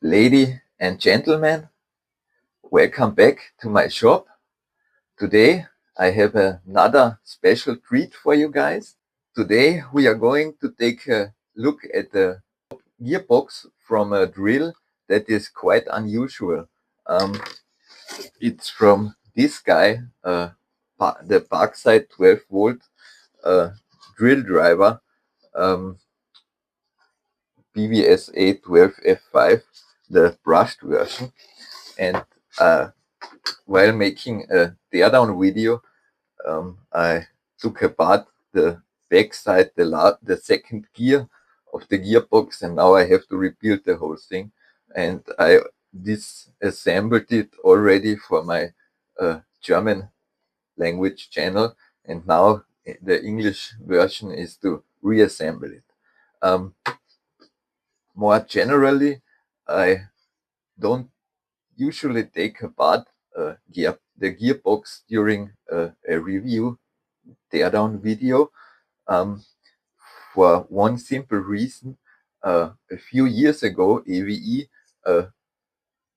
Ladies and gentlemen, welcome back to my shop. Today I have another special treat for you guys. Today we are going to take a look at the gearbox from a drill that is quite unusual. It's from this guy, the Parkside 12-volt drill driver, BVSA 12F5, the brushed version. And while making a teardown video, I took apart the backside, the second gear of the gearbox, and now I have to rebuild the whole thing. And I disassembled it already for my German language channel, and now the English version is to reassemble it. More generally, I don't usually take apart the gearbox during a review teardown video, for one simple reason. A few years ago, AVE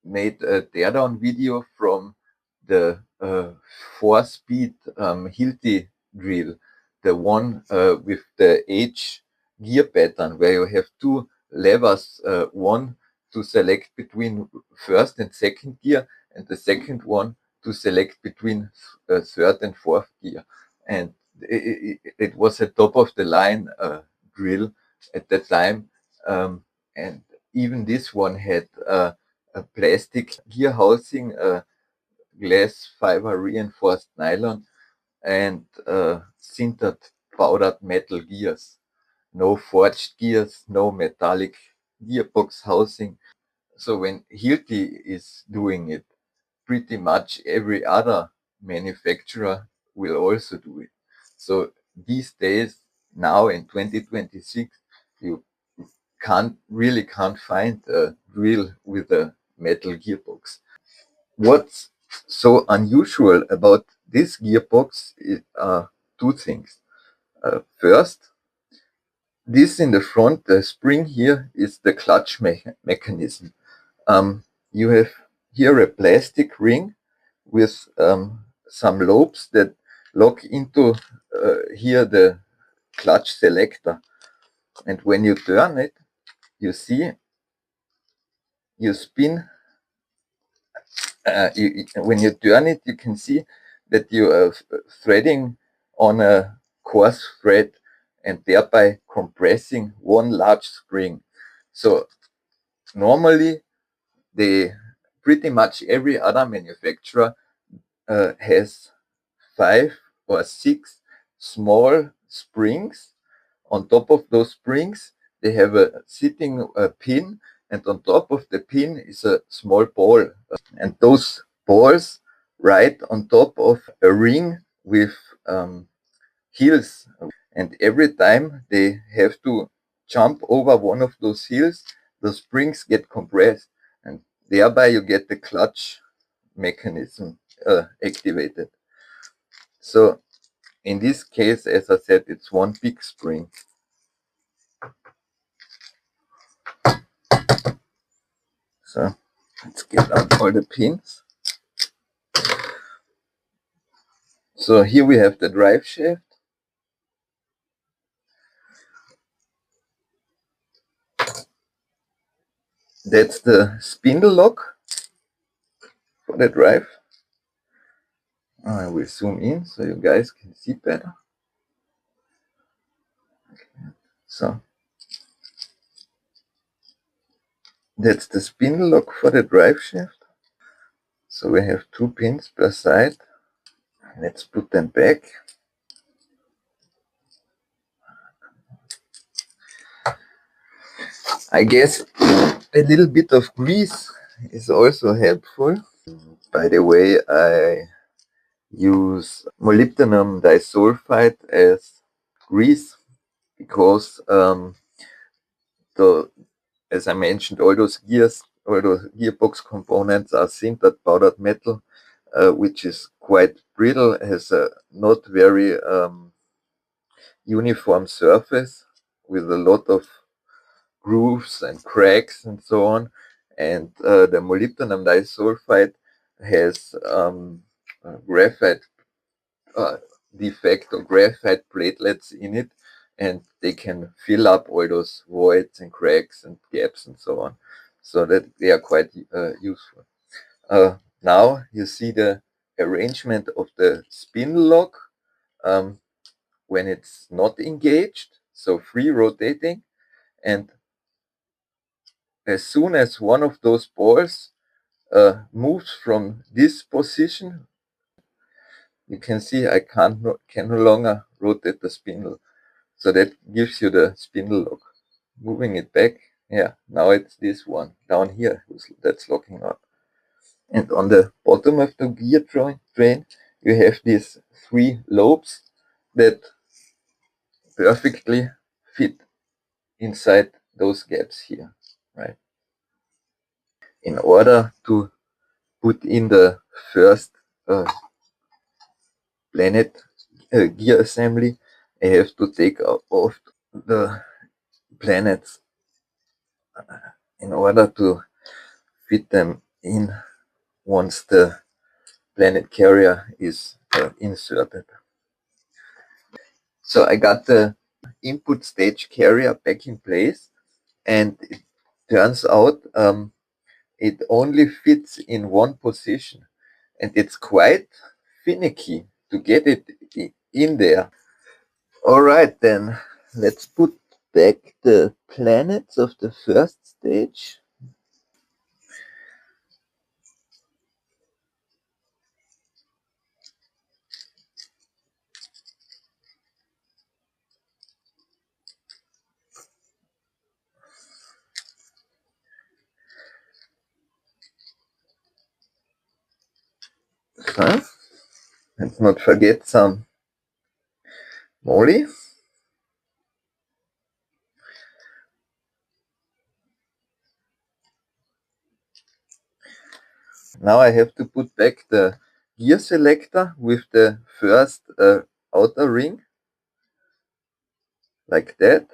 made a teardown video from the 4-speed Hilti drill, the one with the H gear pattern, where you have two levers, one to select between first and second gear, and the second one to select between third and fourth gear. And it was a top of the line drill at that time, and even this one had a plastic gear housing, glass fiber reinforced nylon, and sintered powdered metal gears. No forged gears, no metallic gearbox housing. So when Hilti is doing it, pretty much every other manufacturer will also do it. So these days, now in 2026, you can't find a drill with a metal gearbox. What's so unusual about this gearbox are two things. First, this in the front, the spring here, is the clutch mechanism. You have here a plastic ring with some lobes that lock into here the clutch selector. And when you turn it, you see, you spin. When you turn it, you can see that you are threading on a coarse thread and thereby compressing one large spring. So normally, pretty much every other manufacturer has 5 or 6 small springs. On top of those springs, they have a sitting pin, and on top of the pin is a small ball. And those balls ride on top of a ring with hills. And every time they have to jump over one of those hills, the springs get compressed, and thereby you get the clutch mechanism activated. So in this case, as I said, it's one big spring. So let's get out all the pins. So here we have the drive shaft. That's the spindle lock for the drive. I will zoom in so you guys can see better. Okay. So that's the spindle lock for the drive shaft. So we have 2 pins per side. Let's put them back. I guess a little bit of grease is also helpful. By the way, I use molybdenum disulfide as grease because as I mentioned, all those gearbox components are sintered powdered metal, which is quite brittle, has a not very uniform surface with a lot of grooves and cracks and so on. and the molybdenum disulfide has graphite defect or graphite platelets in it, and they can fill up all those voids and cracks and gaps and so on, so that they are quite useful. Now you see the arrangement of the spindle lock when it's not engaged, so free rotating, and as soon as one of those balls moves from this position, you can see I can no longer rotate the spindle. So that gives you the spindle lock. Moving it back, yeah, now it's this one down here that's locking up. And on the bottom of the gear train, you have these 3 lobes that perfectly fit inside those gaps here, right? In order to put in the first planet gear assembly, I have to take off the planets in order to fit them in once the planet carrier is inserted. So I got the input stage carrier back in place, and it turns out it only fits in one position, and it's quite finicky to get it in there. All right, then let's put back the planets of the first stage. Huh? Let's not forget some moly. Now I have to put back the gear selector with the first outer ring, like that.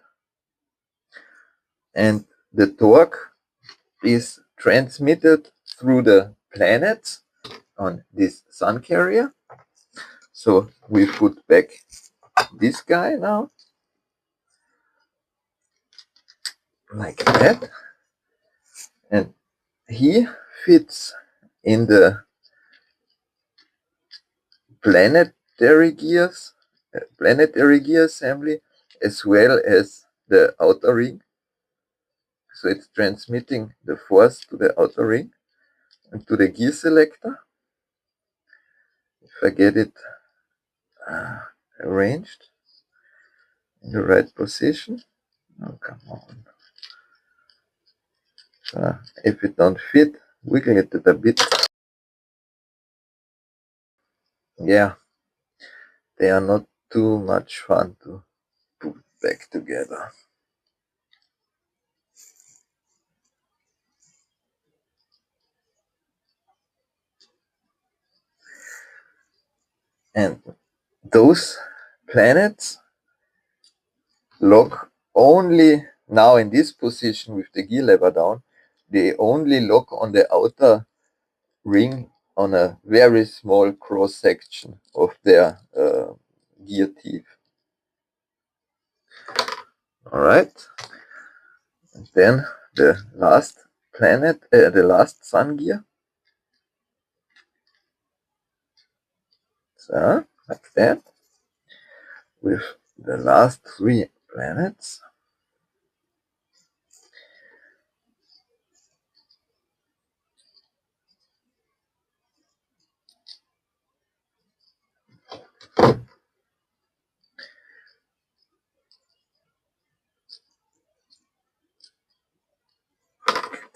And the torque is transmitted through the planets on this sun carrier. So we put back this guy now, like that. And he fits in the planetary gear assembly, as well as the outer ring. So it's transmitting the force to the outer ring and to the gear selector. If I get it arranged in the right position. Oh, come on. If it don't fit, wiggle it a bit. Yeah, they are not too much fun to put back together. And those planets lock only now in this position with the gear lever down. They only lock on the outer ring on a very small cross section of their gear teeth. All right, and then the last planet, the last sun gear. So like that, with the last 3 planets.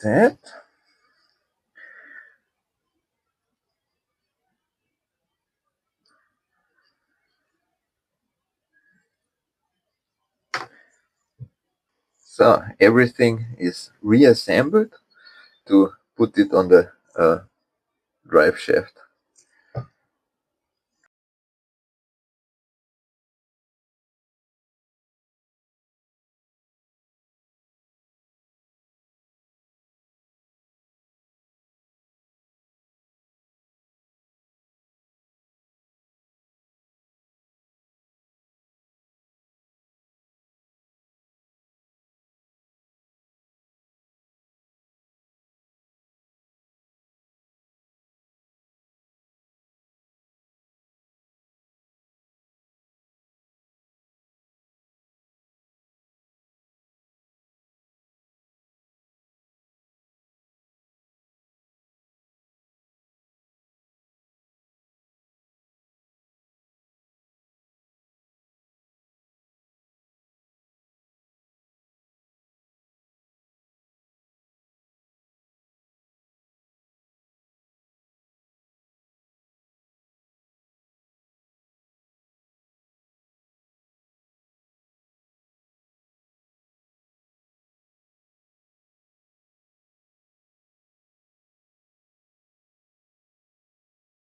That. So everything is reassembled to put it on the drive shaft.